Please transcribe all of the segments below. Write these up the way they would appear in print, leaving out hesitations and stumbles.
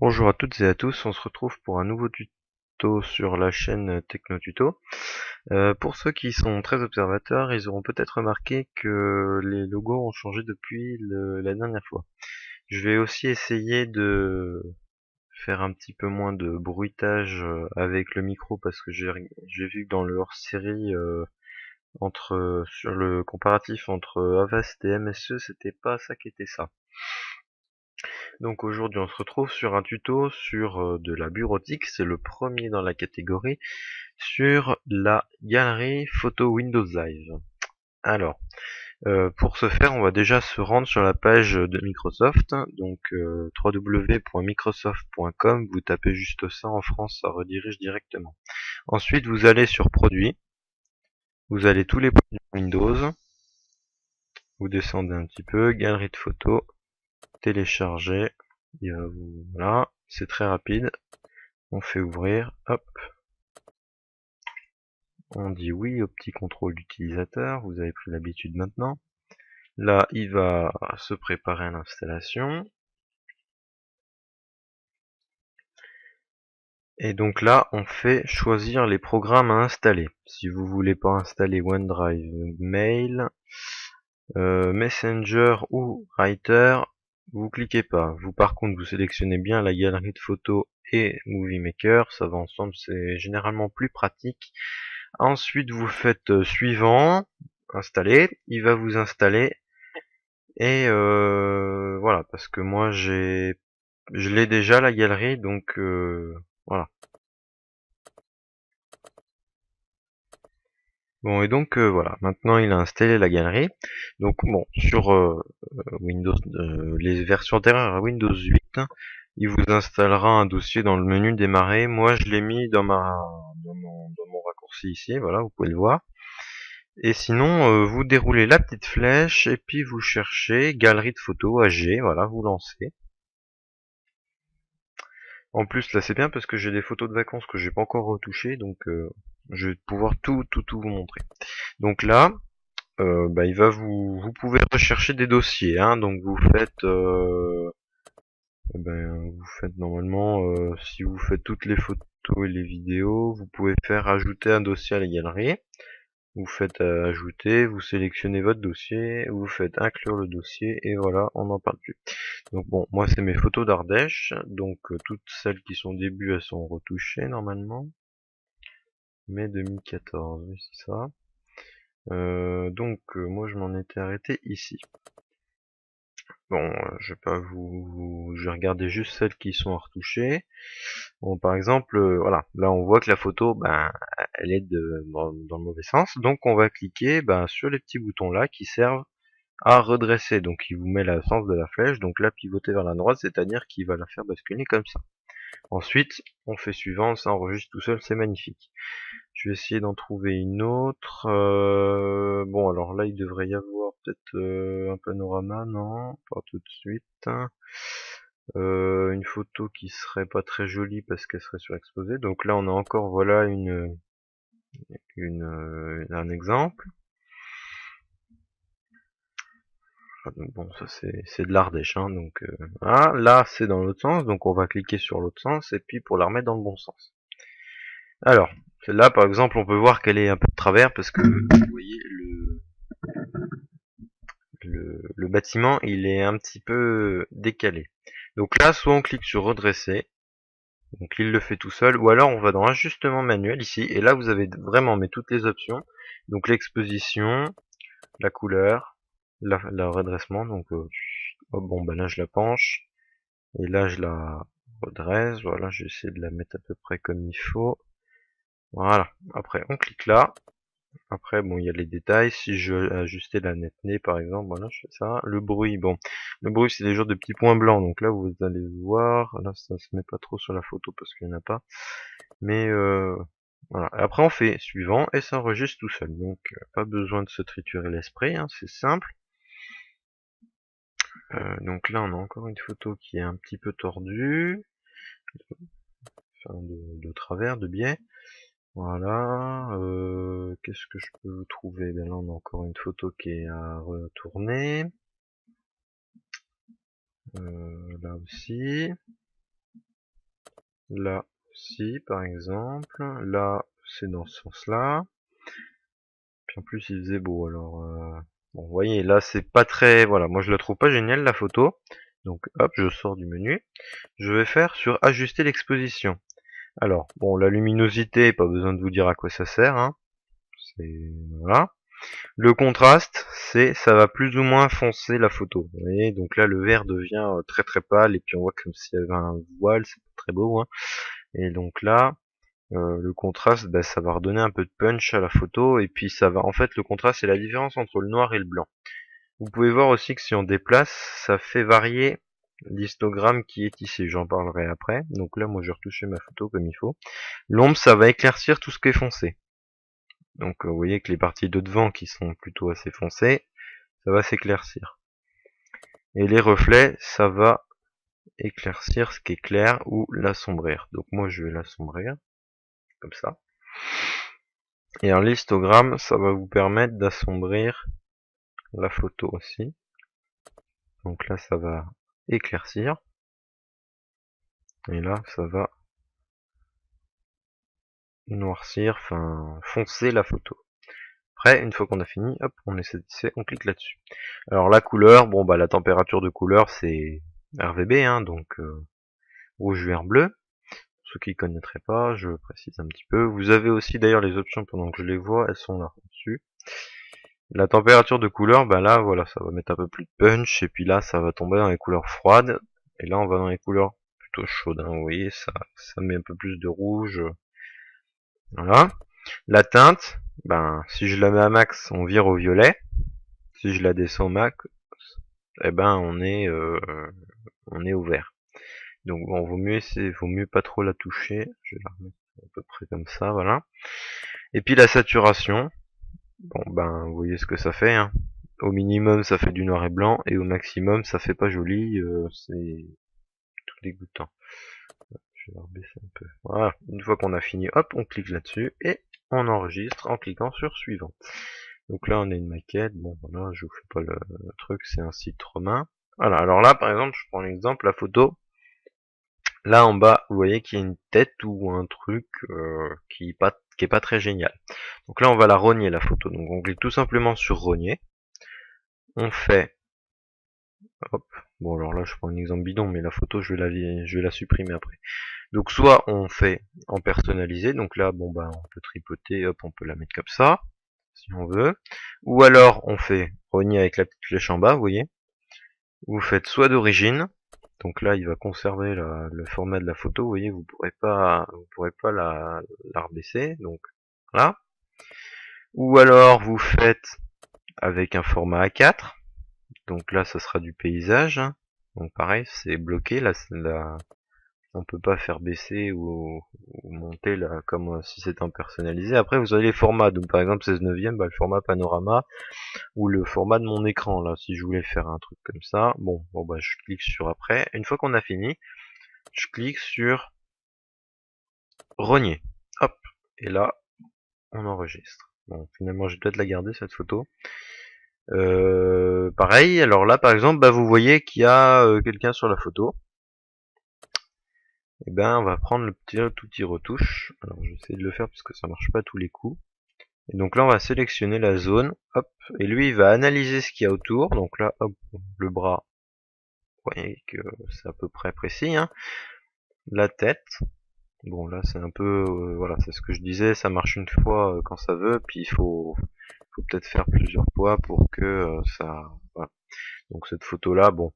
Bonjour à toutes et à tous, on se retrouve pour un nouveau tuto sur la chaîne TechnoTuto. Pour ceux qui sont très observateurs, ils auront peut-être remarqué que les logos ont changé depuis la dernière fois. Je vais aussi essayer de faire un petit peu moins de bruitage avec le micro parce que j'ai vu que dans le hors-série sur le comparatif entre Avast et MSE, c'était pas ça qui était ça. Donc aujourd'hui on se retrouve sur un tuto sur de la bureautique, c'est le premier dans la catégorie, sur la galerie photo Windows Live. Alors, pour ce faire, on va déjà se rendre sur la page de Microsoft, donc www.microsoft.com, vous tapez juste ça en France, ça redirige directement. Ensuite, vous allez sur Produits, vous allez tous les produits Windows, vous descendez un petit peu, Galerie de photos, télécharger, voilà, c'est très rapide. On fait ouvrir, hop, on dit oui au petit contrôle d'utilisateur, vous avez pris l'habitude maintenant. Là, il va se préparer à l'installation. Et donc là, on fait choisir les programmes à installer. Si vous voulez pas installer OneDrive, Mail, Messenger ou Writer, vous cliquez pas. Vous par contre, vous sélectionnez bien la galerie de photos et Movie Maker, ça va ensemble, c'est généralement plus pratique. Ensuite, vous faites suivant, installer, il va vous installer et voilà, parce que moi je l'ai déjà la galerie, donc voilà. Bon et donc voilà, maintenant il a installé la galerie. Donc bon, sur Windows, les versions antérieures à Windows 8, il vous installera un dossier dans le menu démarrer. Moi je l'ai mis dans mon raccourci ici, voilà, vous pouvez le voir. Et sinon, vous déroulez la petite flèche et puis vous cherchez galerie de photos AG, voilà, vous lancez. En plus, là, c'est bien parce que j'ai des photos de vacances que j'ai pas encore retouchées, donc je vais pouvoir tout vous montrer. Donc là, bah, vous pouvez rechercher des dossiers, hein, donc vous faites normalement, si vous faites toutes les photos et les vidéos, vous pouvez faire ajouter un dossier à la galerie. Vous faites ajouter, vous sélectionnez votre dossier, vous faites inclure le dossier et voilà, on n'en parle plus. Donc bon, moi c'est mes photos d'Ardèche, donc toutes celles qui sont au début elles sont retouchées normalement. Mai 2014, oui c'est ça. Moi je m'en étais arrêté ici. Bon, je vais pas je vais regarder juste celles qui sont retouchées. Bon, par exemple, voilà, là on voit que la photo, ben, elle est dans le mauvais sens, donc on va cliquer ben, sur les petits boutons là qui servent à redresser. Donc il vous met le sens de la flèche, donc là pivoter vers la droite, c'est-à-dire qu'il va la faire basculer comme ça. Ensuite, on fait suivant, ça enregistre tout seul, c'est magnifique. Je vais essayer d'en trouver une autre. Bon, alors là, il devrait y avoir peut-être un panorama, non, pas tout de suite. Une photo qui serait pas très jolie parce qu'elle serait surexposée. Donc là, on a encore, voilà, un exemple. Donc bon, ça c'est de l'Ardèche, hein, donc voilà. Là, c'est dans l'autre sens, donc on va cliquer sur l'autre sens et puis pour la remettre dans le bon sens. Alors, celle-là, par exemple, on peut voir qu'elle est un peu de travers parce que vous voyez le bâtiment, il est un petit peu décalé. Donc là, soit on clique sur redresser, donc il le fait tout seul, ou alors on va dans ajustement manuel ici, et là vous avez vraiment mais toutes les options. Donc l'exposition, la couleur, la redressement, donc bon bah là je la penche, et là je la redresse, voilà, j'essaie de la mettre à peu près comme il faut. Voilà, après on clique là. Après, bon, il y a les détails. Si je veux ajuster la netteté, par exemple, voilà, je fais ça. Le bruit, bon, le bruit, c'est des genres de petits points blancs. Donc là, vous allez voir. Là, ça se met pas trop sur la photo parce qu'il n'y en a pas. Mais voilà. Après, on fait suivant et ça enregistre tout seul. Donc, pas besoin de se triturer l'esprit, hein, c'est simple. Donc là, on a encore une photo qui est un petit peu tordue, enfin, de travers, de biais. Voilà, qu'est-ce que je peux vous trouver? Ben là on a encore une photo qui est à retourner. Là aussi. là, si, par exemple. Là, c'est dans ce sens-là. Puis en plus, il faisait beau, alors... Bon, vous voyez, là, c'est pas très... Voilà, moi, je la trouve pas géniale, la photo. Donc, hop, je sors du menu. Je vais faire sur ajuster l'exposition. Alors, bon, la luminosité, pas besoin de vous dire à quoi ça sert, hein. C'est... Voilà. Le contraste, ça va plus ou moins foncer la photo. Vous voyez, donc là, le vert devient très très pâle, et puis on voit comme s'il y avait un voile, c'est pas très beau, hein. Et donc là, le contraste, bah, ça va redonner un peu de punch à la photo, et puis ça va, en fait, le contraste, c'est la différence entre le noir et le blanc. Vous pouvez voir aussi que si on déplace, ça fait varier l'histogramme qui est ici, j'en parlerai après. Donc là, moi, je vais retoucher ma photo comme il faut. L'ombre, ça va éclaircir tout ce qui est foncé. Donc vous voyez que les parties de devant qui sont plutôt assez foncées, ça va s'éclaircir. Et les reflets, ça va éclaircir ce qui est clair ou l'assombrir. Donc moi je vais l'assombrir, comme ça. Et un histogramme, ça va vous permettre d'assombrir la photo aussi. Donc là ça va éclaircir. Et là ça va noircir, enfin foncer la photo. Après, une fois qu'on a fini, hop, on est satisfait, on clique là-dessus. Alors la couleur, bon bah la température de couleur c'est RVB, hein, donc rouge, vert, bleu. Pour ceux qui connaîtraient pas, je précise un petit peu. Vous avez aussi d'ailleurs les options pendant que je les vois, elles sont là dessus. La température de couleur, bah là voilà, ça va mettre un peu plus de punch, et puis là ça va tomber dans les couleurs froides, et là on va dans les couleurs plutôt chaudes, hein, vous voyez, ça met un peu plus de rouge. Voilà. La teinte, ben si je la mets à max, on vire au violet. Si je la descends au max, eh ben on est au vert. Donc bon, vaut mieux pas trop la toucher. Je vais la remettre à peu près comme ça, voilà. Et puis la saturation, bon ben vous voyez ce que ça fait, hein. Au minimum ça fait du noir et blanc, et au maximum ça fait pas joli, c'est tout dégoûtant. Je vais la rebaisser un peu. Voilà, une fois qu'on a fini, hop, on clique là-dessus et on enregistre en cliquant sur suivant. Donc là on a une maquette, bon voilà, je vous fais pas le truc, c'est un site romain. Voilà, alors là par exemple, je prends l'exemple, la photo. Là en bas, vous voyez qu'il y a une tête ou un truc qui est pas très génial. Donc là on va la rogner la photo. Donc on clique tout simplement sur rogner. On fait, hop, bon alors là je prends un exemple bidon, mais la photo je vais la supprimer après. Donc soit on fait en personnalisé, donc là bon bah on peut tripoter, hop on peut la mettre comme ça, si on veut. Ou alors on fait rogner avec la petite flèche en bas, vous voyez. Vous faites soit d'origine, donc là il va conserver le format de la photo, vous voyez, vous pourrez pas la rebaisser, donc là. Ou alors vous faites avec un format A4, donc là ça sera du paysage, hein. Donc pareil, c'est bloqué, là on peut pas faire baisser ou monter là comme si c'était en personnalisé. Après vous avez les formats, donc par exemple 16/9, bah, le format panorama ou le format de mon écran là, si je voulais faire un truc comme ça. Bon bah je clique sur après. Une fois qu'on a fini, je clique sur rogner. Hop, et là on enregistre. Bon, finalement je vais peut-être la garder cette photo. Pareil, alors là par exemple, bah, vous voyez qu'il y a quelqu'un sur la photo. Et ben on va prendre le petit outil retouche. Alors je vais essayer de le faire parce que ça marche pas à tous les coups. Et donc là on va sélectionner la zone, hop, et lui il va analyser ce qu'il y a autour. Donc là, hop, le bras, vous voyez que c'est à peu près précis, hein. La tête, bon là c'est un peu, voilà, c'est ce que je disais, ça marche une fois quand ça veut, puis faut peut-être faire plusieurs fois pour que ça, voilà. Donc cette photo là, bon,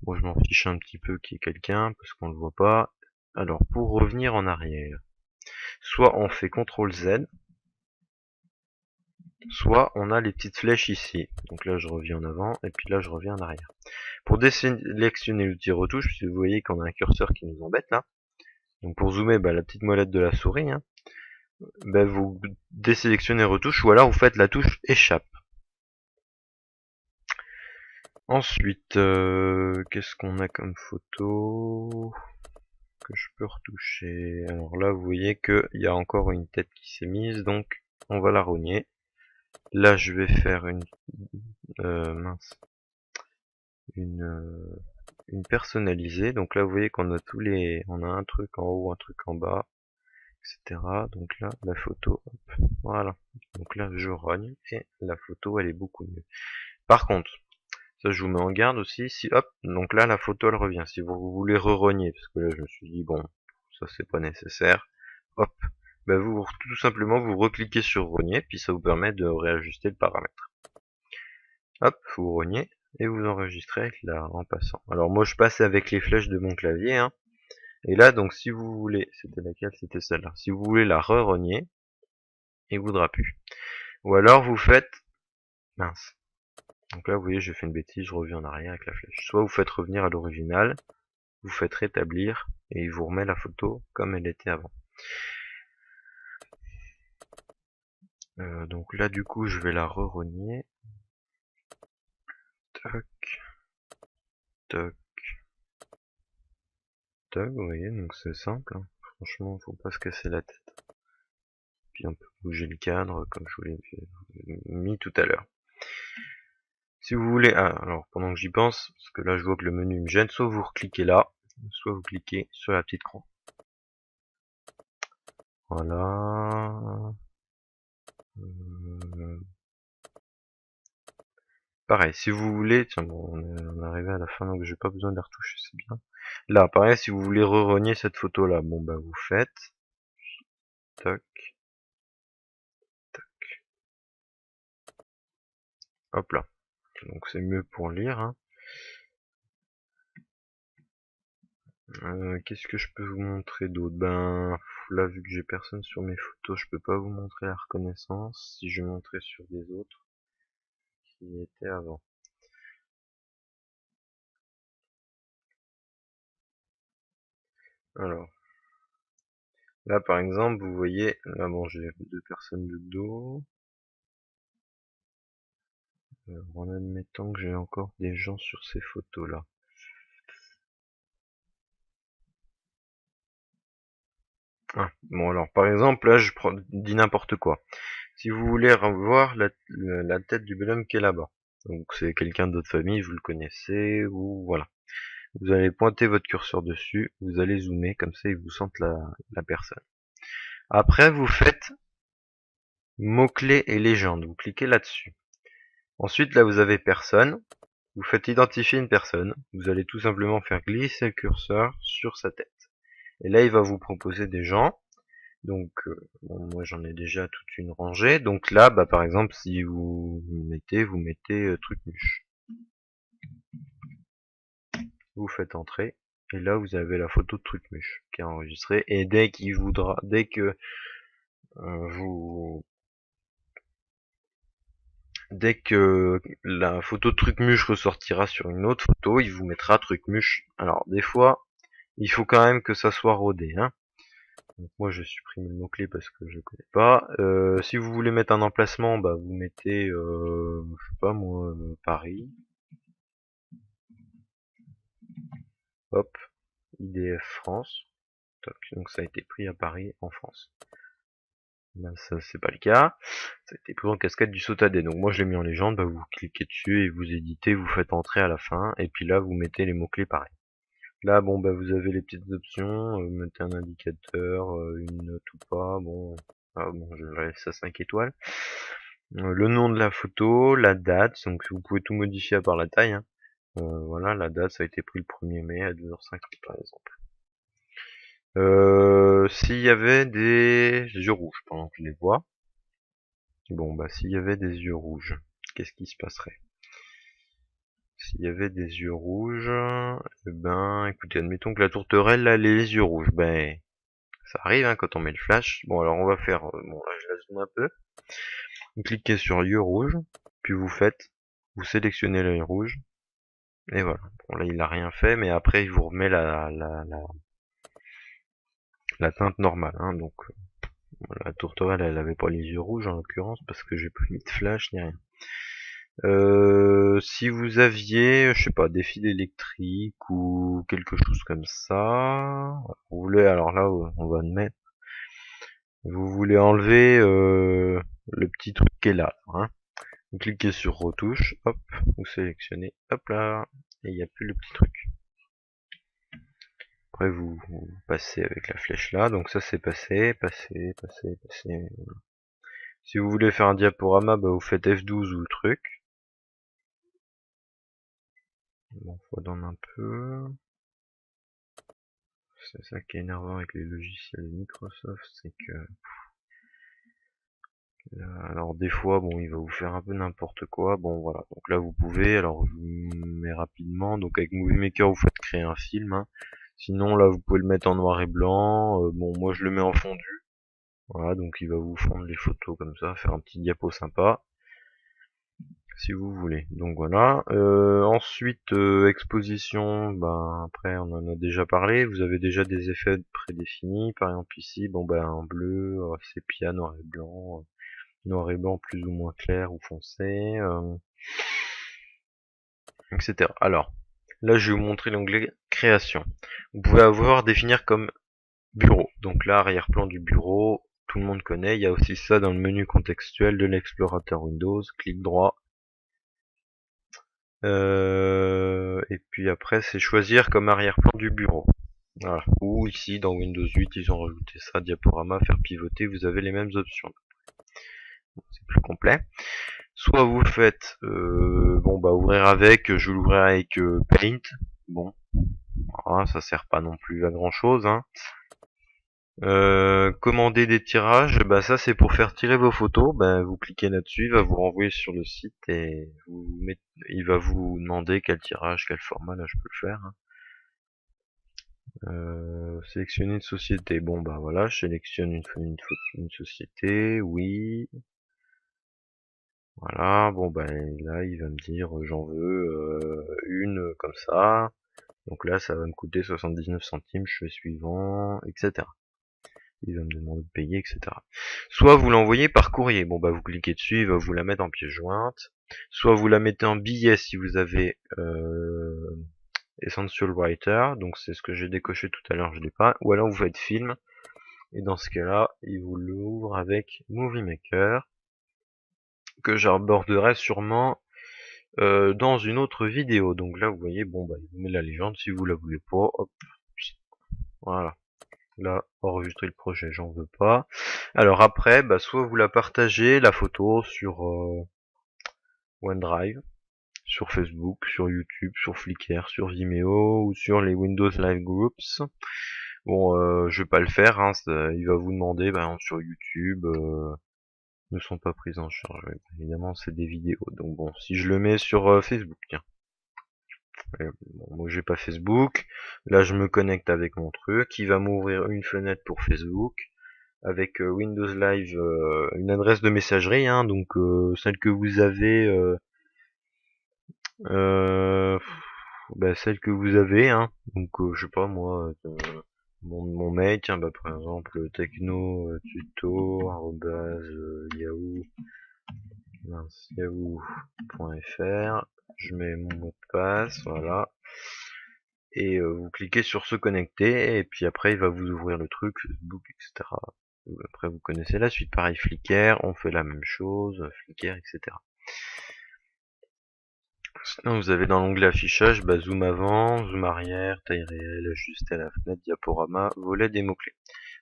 moi je m'en fiche un petit peu qu'il y ait quelqu'un parce qu'on le voit pas. Alors pour revenir en arrière, soit on fait CTRL Z, soit on a les petites flèches ici. Donc là je reviens en avant et puis là je reviens en arrière. Pour désélectionner l'outil retouche, puisque vous voyez qu'on a un curseur qui nous embête là. Donc pour zoomer, bah, la petite molette de la souris, hein, bah, vous désélectionnez retouche ou alors vous faites la touche échappe. Ensuite, qu'est-ce qu'on a comme photo que je peux retoucher? Alors là vous voyez qu'il y a encore une tête qui s'est mise, donc on va la rogner. Là je vais faire une une personnalisée. Donc là, vous voyez qu'on a on a un truc en haut, un truc en bas, etc. Donc là, la photo, hop, voilà. Donc là, je rogne et la photo, elle est beaucoup mieux. Par contre, ça je vous mets en garde aussi, si hop, donc là la photo elle revient. Si vous voulez re-rogner, parce que là je me suis dit bon, ça c'est pas nécessaire, hop, bah vous tout simplement vous recliquez sur rogner, puis ça vous permet de réajuster le paramètre. Hop, vous rognez et vous enregistrez avec en passant. Alors moi je passe avec les flèches de mon clavier, hein. Et là donc si vous voulez, c'était laquelle? C'était celle-là. Si vous voulez la re-rogner, il voudra plus. Ou alors vous faites, mince. Donc là vous voyez j'ai fait une bêtise, je reviens en arrière avec la flèche. Soit vous faites revenir à l'original, vous faites rétablir et il vous remet la photo comme elle était avant. Donc là du coup je vais la re-rogner. Toc, toc, toc, vous voyez, donc c'est simple, hein. Franchement faut pas se casser la tête. Puis on peut bouger le cadre comme je vous l'ai mis tout à l'heure. Si vous voulez, alors pendant que j'y pense, parce que là je vois que le menu me gêne, soit vous recliquez là, soit vous cliquez sur la petite croix. Voilà. Pareil, si vous voulez, tiens bon, on est arrivé à la fin donc j'ai pas besoin de la retoucher, c'est bien. Là, pareil, si vous voulez re-rogner cette photo là, bon bah vous faites. Toc. Toc. Hop là. Donc c'est mieux pour lire, hein. Qu'est-ce que je peux vous montrer d'autre? Ben là vu que j'ai personne sur mes photos, je peux pas vous montrer la reconnaissance. Si je montrais sur des autres qui étaient avant. Alors. Là par exemple, vous voyez, là bon j'ai deux personnes de dos. En admettant que j'ai encore des gens sur ces photos là. Ah, bon alors par exemple là je dis n'importe quoi. Si vous voulez revoir la tête du bonhomme qui est là-bas, donc c'est quelqu'un de votre famille, vous le connaissez, ou voilà. Vous allez pointer votre curseur dessus, vous allez zoomer, comme ça ils vous sentent la personne. Après vous faites mots-clés et légende, vous cliquez là-dessus. Ensuite là vous avez personne, vous faites identifier une personne, vous allez tout simplement faire glisser le curseur sur sa tête. Et là il va vous proposer des gens. Donc bon, moi j'en ai déjà toute une rangée. Donc là, bah, par exemple, si vous mettez Trucmuche. Vous faites entrer. Et là vous avez la photo de Trucmuche qui est enregistrée. Et dès qu'il voudra, dès que dès que la photo de Trucmuche ressortira sur une autre photo, il vous mettra Trucmuche. Alors des fois, il faut quand même que ça soit rodé, hein. Donc moi je supprime le mot-clé parce que je connais pas. Si vous voulez mettre un emplacement, bah vous mettez, je sais pas moi, Paris. Hop, IDF France. Toc. Donc ça a été pris à Paris en France. Là ça c'est pas le cas. Ça a été pris en cascade du Sautadé. Donc moi je l'ai mis en légende, bah vous cliquez dessus et vous éditez, vous faites entrer à la fin, et puis là vous mettez les mots-clés pareil. Là bon bah vous avez les petites options, mettez un indicateur, une note ou pas, bon. Ah bon, je laisse à 5 étoiles. Le nom de la photo, la date, donc vous pouvez tout modifier à part la taille, hein. Voilà, la date, ça a été pris le 1er mai à 2h50 par exemple. S'il y avait des yeux rouges pendant que je les vois, bon bah s'il y avait des yeux rouges, qu'est-ce qui se passerait? S'il y avait des yeux rouges, eh ben écoutez, admettons que la tourterelle là, elle ait les yeux rouges, ben ça arrive hein, quand on met le flash. Bon alors on va faire, bon là je la zoome un peu. Vous cliquez sur yeux rouges, puis vous sélectionnez l'œil rouge, et voilà. Bon là il a rien fait, mais après il vous remet la teinte normale, hein. Donc la tourterelle elle avait pas les yeux rouges en l'occurrence parce que j'ai pas mis de flash ni rien. Si vous aviez, je sais pas, des fils électriques ou quelque chose comme ça, vous voulez, alors là on va admettre, vous voulez enlever le petit truc qui est là, hein. Vous cliquez sur retouche, hop, vous sélectionnez, hop là, et il n'y a plus le petit truc. après vous passez avec la flèche là, donc ça c'est passé. Si vous voulez faire un diaporama, bah vous faites F12 ou le truc. Bon, faut attendre un peu. C'est ça qui est énervant avec les logiciels Microsoft, c'est que alors des fois, bon, il va vous faire un peu n'importe quoi. Bon, voilà. Donc là, vous pouvez. Alors, je vous mets rapidement. Donc avec Movie Maker, vous faites créer un film, hein. Sinon, là, vous pouvez le mettre en noir et blanc. Bon, moi, je le mets en fondu. Voilà, donc il va vous fondre les photos comme ça, faire un petit diapo sympa, si vous voulez. Donc voilà. Ensuite, exposition. Ben après, on en a déjà parlé. Vous avez déjà des effets prédéfinis. Par exemple ici, bon ben en bleu, sépia, noir et blanc plus ou moins clair ou foncé, etc. Alors, là je vais vous montrer l'onglet création. Vous pouvez avoir définir comme bureau. Donc là, arrière-plan du bureau, tout le monde connaît. Il y a aussi ça dans le menu contextuel de l'explorateur Windows. Clic droit. Et puis après, c'est choisir comme arrière-plan du bureau. Voilà. Ou ici, dans Windows 8, ils ont rajouté ça, diaporama, faire pivoter, vous avez les mêmes options. C'est plus complet. Soit vous faites, bon bah ouvrir avec, je vais l'ouvrir avec Paint. Bon, voilà, ça sert pas non plus à grand chose, hein. Commander des tirages, bah ça c'est pour faire tirer vos photos. Bah, vous cliquez là-dessus, il va vous renvoyer sur le site et il va vous demander quel tirage, quel format. Là je peux le faire, hein. Sélectionner une société. Bon bah voilà, je sélectionne une société, oui. Voilà, bon bah là il va me dire j'en veux une comme ça. Donc là ça va me coûter 79 centimes, je fais suivant, etc. Il va me demander de payer, etc. Soit vous l'envoyez par courrier, bon bah vous cliquez dessus, il va vous la mettre en pièce jointe. Soit vous la mettez en billet si vous avez Essential Writer, donc c'est ce que j'ai décoché tout à l'heure, je l'ai pas. Ou alors vous faites film, et dans ce cas-là, il vous l'ouvre avec Movie Maker, que j'aborderai sûrement dans une autre vidéo. Donc là, vous voyez, bon, bah, il vous met la légende. Si vous la voulez pas, hop, voilà. Là, enregistrer le projet, j'en veux pas. Alors après, bah, soit vous la partagez, la photo, sur OneDrive, sur Facebook, sur YouTube, sur Flickr, sur Vimeo, ou sur les Windows Live Groups. Bon, je vais pas le faire, hein, il va vous demander, bah, sur YouTube, ne sont pas prises en charge. Ouais, évidemment, c'est des vidéos. Donc bon, si je le mets sur Facebook, tiens. Bon, moi j'ai pas Facebook. Là, je me connecte avec mon truc. Il va m'ouvrir une fenêtre pour Facebook avec Windows Live, une adresse de messagerie, hein, donc celle que vous avez, bah, celle que vous avez, hein. Donc je sais pas moi. Mon mail, tiens, bah, par exemple, yahoo.fr, je mets mon mot de passe, voilà, et vous cliquez sur se connecter, et puis après il va vous ouvrir le truc, Facebook, etc. Après vous connaissez la suite, pareil, Flickr, on fait la même chose, Flickr, etc. Sinon vous avez dans l'onglet affichage, bah, zoom avant, zoom arrière, taille réelle, ajuster la fenêtre, diaporama, volet des mots-clés.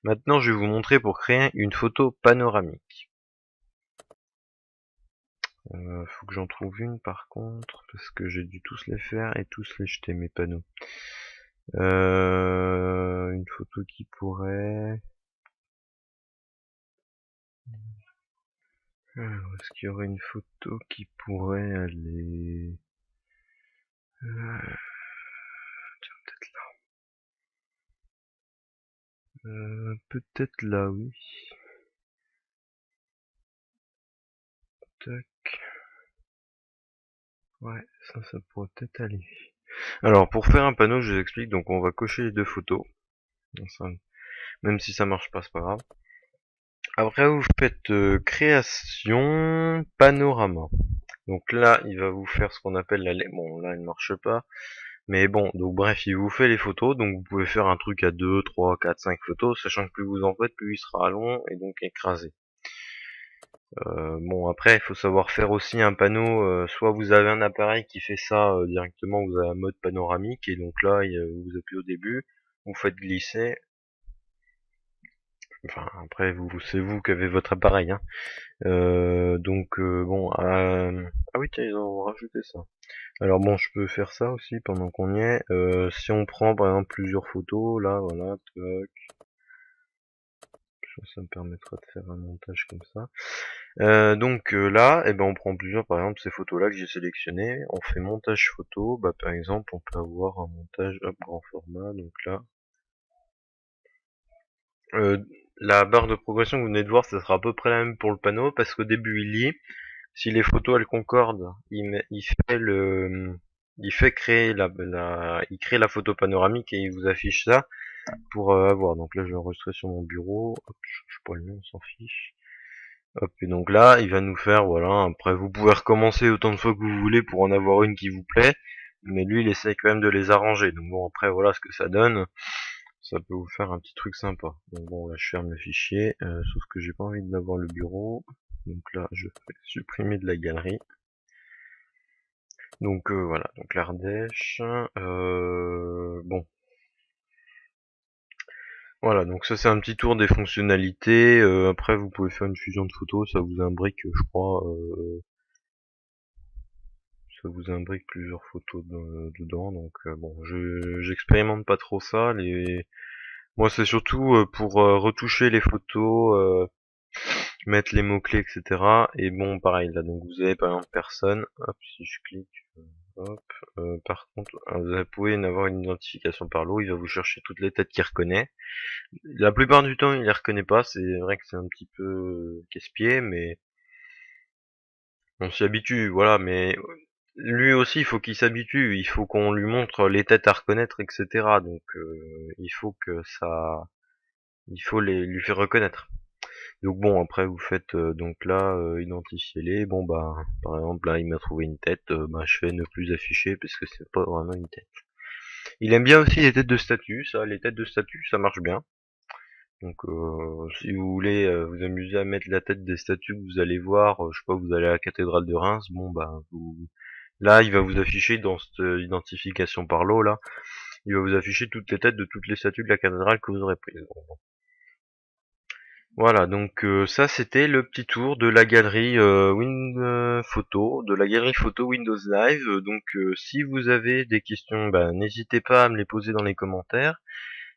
Maintenant je vais vous montrer pour créer une photo panoramique. Faut que j'en trouve une par contre, parce que j'ai dû tous les faire et tous les jeter mes panneaux. Une photo qui pourrait... Alors, est-ce qu'il y aurait une photo qui pourrait aller... Tiens, peut-être là. Peut-être là, oui. Tac. Ouais, ça pourrait peut-être aller. Alors, pour faire un panneau, je vous explique. Donc, on va cocher les deux photos. Même si ça marche pas, c'est pas grave. Après, vous faites création panorama. Donc là, il va vous faire ce qu'on appelle la... Bon, là, il ne marche pas. Mais bon, donc bref, il vous fait les photos. Donc vous pouvez faire un truc à 2, 3, 4, 5 photos. Sachant que plus vous en faites, plus il sera long et donc écrasé. Bon, après, il faut savoir faire aussi un panneau. Soit vous avez un appareil qui fait ça directement, vous avez un mode panoramique. Et donc là, vous appuyez au début. vous faites glisser. Enfin, après, c'est vous qui avez votre appareil, hein. Donc, bon, ah oui, tiens, ils ont rajouté ça. Alors bon, je peux faire ça aussi pendant qu'on y est. Si on prend par exemple plusieurs photos, là, voilà, tac, ça me permettra de faire un montage comme ça. Donc là, eh ben, on prend plusieurs, par exemple ces photos-là que j'ai sélectionnées, on fait montage photo, bah par exemple on peut avoir un montage grand format, donc là, euh, la barre de progression que vous venez de voir, ça sera à peu près la même pour le panneau, parce qu'au début il lit, si les photos elles concordent, il fait créer il crée la photo panoramique et il vous affiche ça pour avoir. Donc là je vais enregistrer sur mon bureau, hop, je sais pas le nom, on s'en fiche. Hop, et donc là, il va nous faire, voilà, après vous pouvez recommencer autant de fois que vous voulez pour en avoir une qui vous plaît, mais lui il essaye quand même de les arranger, donc bon après voilà ce que ça donne, ça peut vous faire un petit truc sympa. Donc bon là je ferme le fichier, sauf que j'ai pas envie d'avoir le bureau, donc là je fais supprimer de la galerie. Donc voilà, donc l'Ardèche, bon. Voilà, donc ça c'est un petit tour des fonctionnalités, après vous pouvez faire une fusion de photos, ça vous imbrique je crois, ça vous imbrique plusieurs photos dedans, donc bon, j'expérimente pas trop ça. Moi, c'est surtout pour retoucher les photos, mettre les mots-clés, etc. Et bon, pareil, là, donc vous avez par exemple personne, hop, si je clique, hop, par contre, vous pouvez avoir une identification par lot, il va vous chercher toutes les têtes qu'il reconnaît. La plupart du temps, il les reconnaît pas, c'est vrai que c'est un petit peu casse-pied, mais on s'y habitue, voilà, mais lui aussi, il faut qu'il s'habitue, il faut qu'on lui montre les têtes à reconnaître, etc. Donc, il faut que ça, il faut lui faire reconnaître. Donc bon, après vous faites donc là, identifiez-les. Bon bah, par exemple là, il m'a trouvé une tête, bah je fais ne plus afficher parce que c'est pas vraiment une tête. Il aime bien aussi les têtes de statue, ça, les têtes de statue, ça marche bien. Donc si vous voulez vous amuser à mettre la tête des statues que vous allez voir, je sais pas, vous allez à la cathédrale de Reims, bon bah là il va vous afficher dans cette identification par lot là, il va vous afficher toutes les têtes de toutes les statues de la cathédrale que vous aurez prises. Voilà, donc ça c'était le petit tour de la galerie photo, de la galerie photo Windows Live. Donc si vous avez des questions, bah, n'hésitez pas à me les poser dans les commentaires.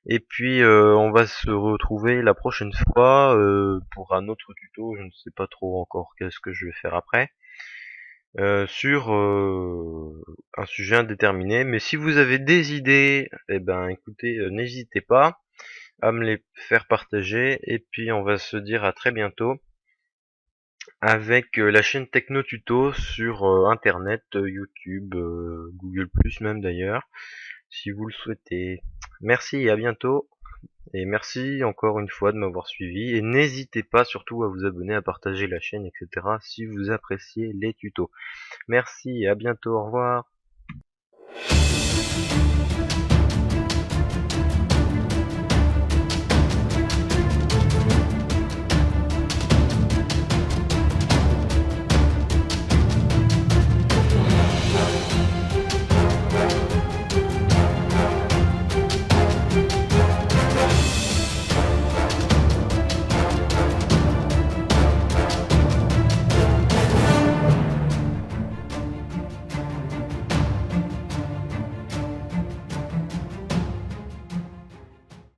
Et puis on va se retrouver la prochaine fois pour un autre tuto, je ne sais pas trop encore qu'est-ce que je vais faire après, sur un sujet indéterminé. Mais si vous avez des idées, eh ben écoutez, n'hésitez pas à me les faire partager. Et puis on va se dire à très bientôt avec la chaîne Techno Tuto sur internet, YouTube, Google+, même d'ailleurs, si vous le souhaitez. Merci et à bientôt. Et merci encore une fois de m'avoir suivi. Et n'hésitez pas surtout à vous abonner, à partager la chaîne, etc. si vous appréciez les tutos. Merci et à bientôt. Au revoir.